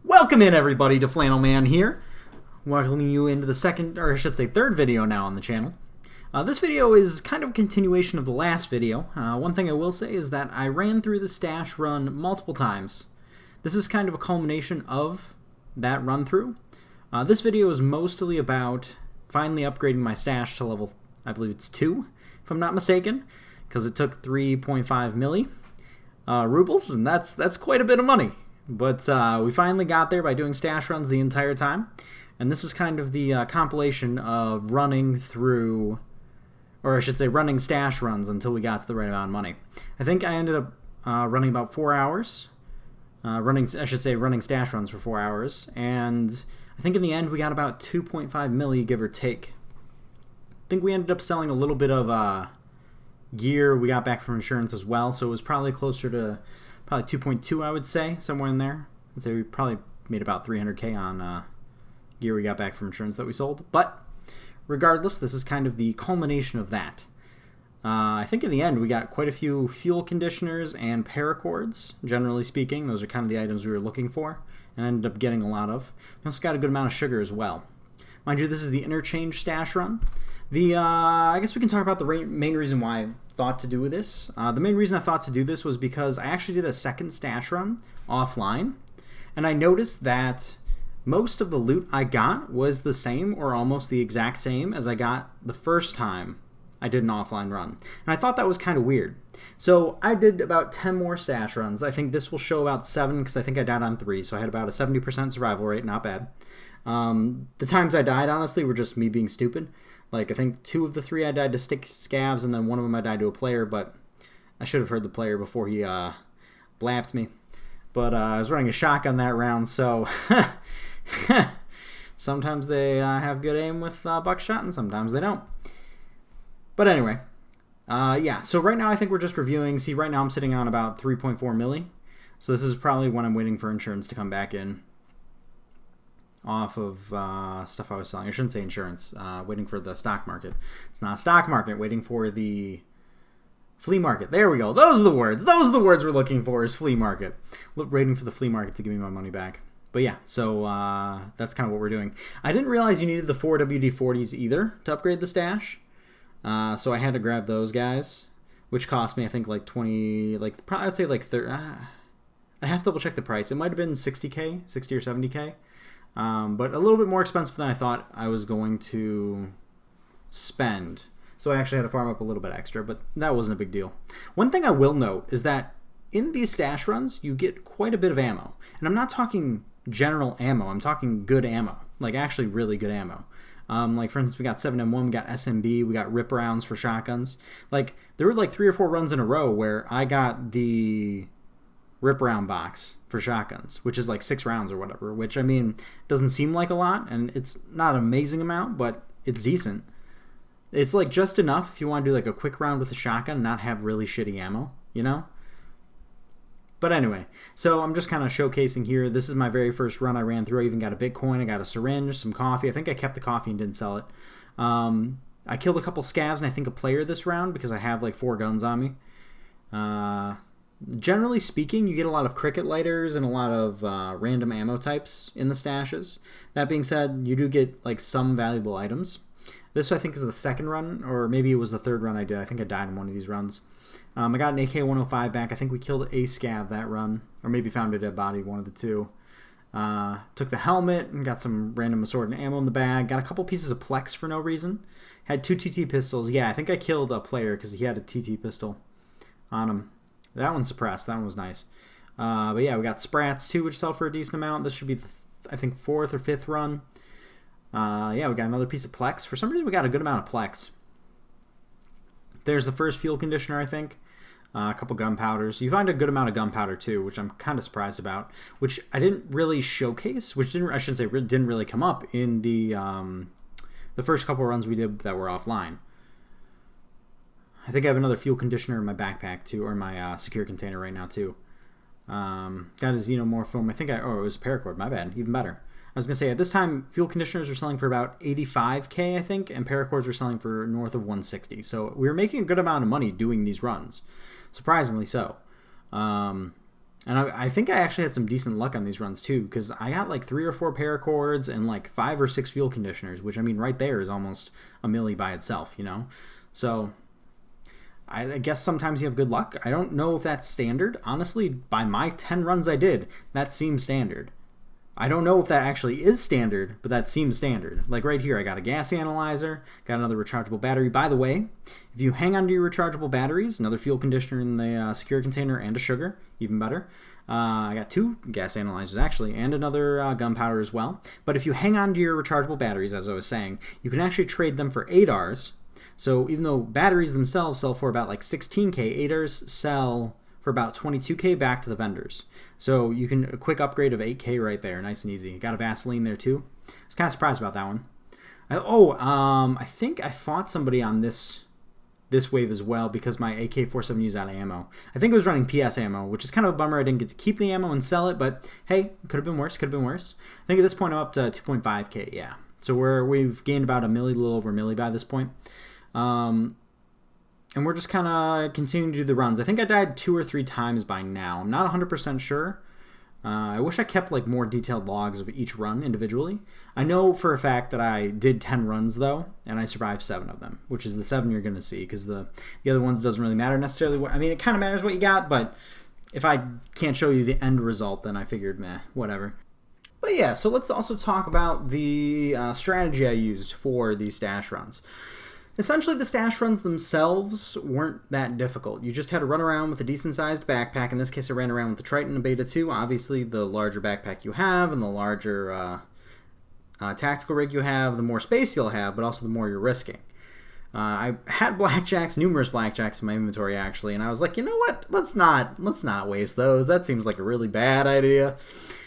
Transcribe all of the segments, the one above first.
Welcome in, everybody, to Flannel Man here. Welcoming you into the second, or I should say third video now on the channel. This video is kind of a continuation of the last video. One thing I will say is that I ran through the stash run multiple times. This is kind of a culmination of that run through. This video is mostly about finally upgrading my stash to level, I believe it's 2, if I'm not mistaken, because it took 3.5 milli rubles, and that's quite a bit of money. But we finally got there by doing stash runs the entire time. And this is kind of the compilation of running through, or I should say running stash runs until we got to the right amount of money. I think I ended up running about 4 hours. Running stash runs for 4 hours. And I think in the end we got about 2.5 milli, give or take. I think we ended up selling a little bit of gear we got back from insurance as well. So it was probably closer to probably 2.2, I would say, somewhere in there. I'd say we probably made about 300k on gear we got back from insurance that we sold. But regardless, this is kind of the culmination of that. I think in the end we got quite a few fuel conditioners and paracords, generally speaking. Those are kind of the items we were looking for, and ended up getting a lot of. We also got a good amount of sugar as well. Mind you, this is the interchange stash run. I guess we can talk about the main reason why I thought to do this. The main reason I thought to do this was because I actually did a second stash run offline, and I noticed that most of the loot I got was the same or almost the exact same as I got the first time I did an offline run. And I thought that was kind of weird. So I did about 10 more stash runs. I think this will show about 7 because I think I died on 3, so I had about a 70% survival rate, not bad. The times I died, honestly, were just me being stupid. Like, I think 2 of the 3 I died to stick scavs, and then 1 of them I died to a player, but I should have heard the player before he blapped me. But I was running a shotgun that round, so sometimes they have good aim with buckshot, and sometimes they don't. But anyway, yeah, so right now I think we're just reviewing. See, right now I'm sitting on about 3.4 milli, so this is probably when I'm waiting for insurance to come back in off of stuff I was selling. I shouldn't say insurance. Waiting for the stock market. It's not a stock market. Waiting for the flea market. There we go. Those are the words. Those are the words we're looking for, is flea market. Waiting for the flea market to give me my money back. But yeah, so that's kind of what we're doing. I didn't realize you needed the 4 WD-40s either to upgrade the stash. So I had to grab those guys, which cost me, I think, like 20, like, probably I'd say like 30. I have to double check the price. It might have been 60k, 60 or 70k. But a little bit more expensive than I thought I was going to spend. So I actually had to farm up a little bit extra, but that wasn't a big deal. One thing I will note is that in these stash runs, you get quite a bit of ammo. And I'm not talking general ammo. I'm talking good ammo. Like, actually really good ammo. Like, for instance, we got 7M1, we got SMB, we got rip rounds for shotguns. Like, there were like 3 or 4 runs in a row where I got the rip round box for shotguns, which is like 6 rounds or whatever, which, I mean, doesn't seem like a lot, and it's not an amazing amount, but it's decent. It's like just enough if you want to do like a quick round with a shotgun and not have really shitty ammo, you know? But anyway, so I'm just kind of showcasing here. This is my very first run I ran through. I even got a Bitcoin, I got a syringe, some coffee. I think I kept the coffee and didn't sell it. I killed a couple scavs and I think a player this round because I have like 4 guns on me. Generally speaking, you get a lot of cricket lighters and a lot of random ammo types in the stashes. That being said, you do get like some valuable items. This, I think, is the second run, or maybe it was the third run I did. I think I died in one of these runs. I got an AK-105 back. I think we killed a scav that run, or maybe found a dead body, one of the two. Took the helmet and got some random assorted ammo in the bag. Got a couple pieces of Plex for no reason. Had 2 TT pistols. Yeah, I think I killed a player because he had a TT pistol on him. That one's suppressed. That one was nice. But yeah, we got Sprats too, which sell for a decent amount. This should be, I think, 4th or 5th run. Yeah, we got another piece of Plex. For some reason, we got a good amount of Plex. There's the first fuel conditioner, I think. A couple gunpowders. You find a good amount of gunpowder too, which I'm kind of surprised about. Which I didn't really showcase. I shouldn't say didn't really come up in the first couple runs we did that were offline. I think I have another fuel conditioner in my backpack too, or my secure container right now too. Got a xenomorph. I think it was paracord. My bad. Even better. I was going to say, at this time, fuel conditioners were selling for about 85k, I think, and paracords were selling for north of 160. So we were making a good amount of money doing these runs. Surprisingly so. And I think I actually had some decent luck on these runs too, because I got like 3 or 4 paracords and like 5 or 6 fuel conditioners, which I mean right there is almost a milli by itself, you know? So I guess sometimes you have good luck. I don't know if that's standard. Honestly, by my 10 runs I did, that seems standard. I don't know if that actually is standard, but that seems standard. Like right here, I got a gas analyzer, got another rechargeable battery. By the way, if you hang on to your rechargeable batteries, another fuel conditioner in the secure container and a sugar, even better. I got 2 gas analyzers actually, and another gunpowder as well. But if you hang on to your rechargeable batteries, as I was saying, you can actually trade them for ADARs. So even though batteries themselves sell for about like 16K, ADARs sell for about 22K back to the vendors. So you can a quick upgrade of 8K right there, nice and easy. Got a Vaseline there too. I was kind of surprised about that one. I think I fought somebody on this wave as well because my AK-47 used out of ammo. I think it was running PS ammo, which is kind of a bummer. I didn't get to keep the ammo and sell it, but hey, could have been worse. Could have been worse. I think at this point I'm up to 2.5K. Yeah. So we've gained about a little over a milli by this point. And we're just kind of continuing to do the runs. I think I died 2 or 3 times by now. I'm not 100% sure. I wish I kept like more detailed logs of each run individually. I know for a fact that I did 10 runs though, and I survived 7 of them, which is the 7 you're going to see, because the other ones doesn't really matter necessarily. I mean, it kind of matters what you got, but if I can't show you the end result, then I figured, meh, whatever. But yeah, so let's also talk about the strategy I used for these stash runs. Essentially, the stash runs themselves weren't that difficult. You just had to run around with a decent-sized backpack. In this case, I ran around with the Triton and Beta 2. Obviously, the larger backpack you have and the larger tactical rig you have, the more space you'll have, but also the more you're risking. I had blackjacks, numerous blackjacks in my inventory, actually, and I was like, you know what? Let's not waste those. That seems like a really bad idea.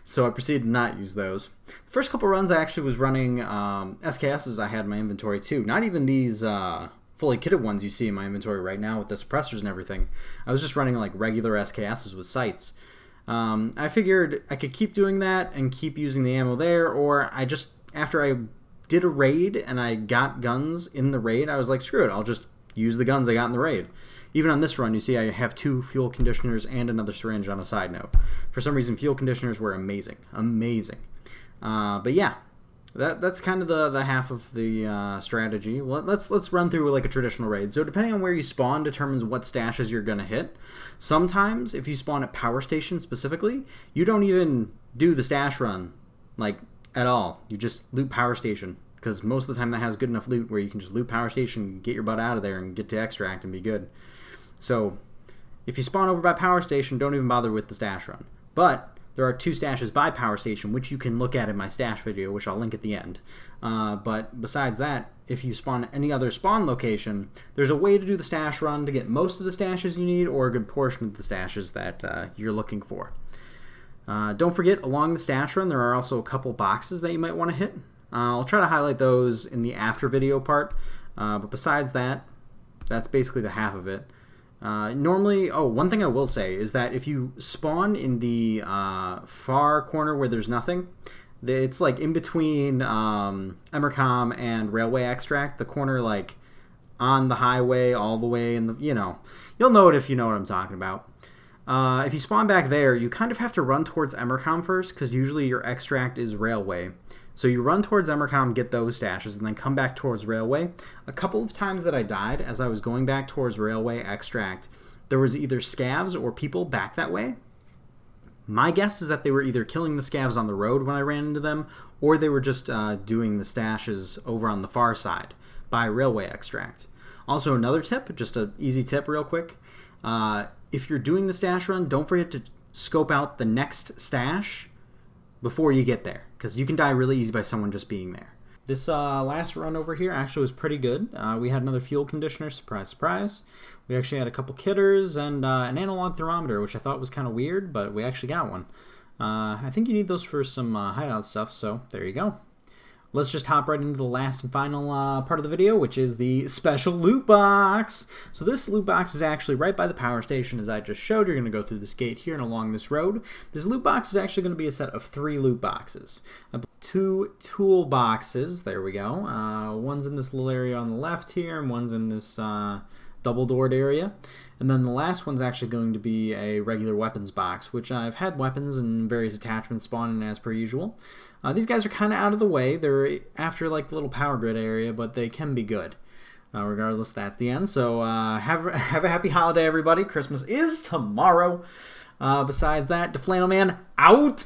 So I proceeded to not use those. The first couple runs I actually was running SKSs I had in my inventory too. Not even these fully kitted ones you see in my inventory right now with the suppressors and everything. I was just running like regular SKSs with sights. I figured I could keep doing that and keep using the ammo there, or after I did a raid and I got guns in the raid, I was like, screw it, I'll just use the guns I got in the raid. Even on this run, you see I have 2 fuel conditioners and another syringe on a side note. For some reason, fuel conditioners were amazing. Amazing. But yeah, that's kind of the half of the strategy. Well, let's run through like a traditional raid. So depending on where you spawn determines what stashes you're going to hit. Sometimes, if you spawn at power station specifically, you don't even do the stash run like at all. You just loot power station, because most of the time that has good enough loot where you can just loot power station, get your butt out of there, and get to extract and be good. So if you spawn over by power station, don't even bother with the stash run. But there are 2 stashes by power station, which you can look at in my stash video, which I'll link at the end. But besides that, if you spawn at any other spawn location, there's a way to do the stash run to get most of the stashes you need, or a good portion of the stashes that you're looking for. Don't forget, along the stash run, there are also a couple boxes that you might want to hit. I'll try to highlight those in the after video part. But besides that, that's basically the half of it. Normally, one thing I will say is that if you spawn in the far corner where there's nothing, it's like in between Emercom and Railway Extract, the corner like on the highway all the way in the, you'll know it if you know what I'm talking about. If you spawn back there, you kind of have to run towards Emercom first, because usually your extract is Railway. So you run towards Emercom, get those stashes, and then come back towards Railway. A couple of times that I died as I was going back towards Railway Extract, there was either scavs or people back that way. My guess is that they were either killing the scavs on the road when I ran into them, or they were just doing the stashes over on the far side by Railway Extract. Also, another tip, just an easy tip real quick. If you're doing the stash run, don't forget to scope out the next stash before you get there, because you can die really easy by someone just being there. This last run over here actually was pretty good. We had another fuel conditioner, surprise, surprise. We actually had a couple kitters and an analog thermometer, which I thought was kind of weird, but we actually got one. I think you need those for some hideout stuff, so there you go. Let's just hop right into the last and final part of the video, which is the special loot box. So this loot box is actually right by the power station, as I just showed. You're going to go through this gate here and along this road. This loot box is actually going to be a set of 3 loot boxes. 2 tool boxes, there we go. One's in this little area on the left here, and one's in this double-doored area. And then the last one's actually going to be a regular weapons box, which I've had weapons and various attachments spawning as per usual. These guys are kind of out of the way. They're after like the little power grid area, but they can be good. Regardless, that's the end. So have a happy holiday, everybody. Christmas is tomorrow. Besides that, DeFlannel Man out.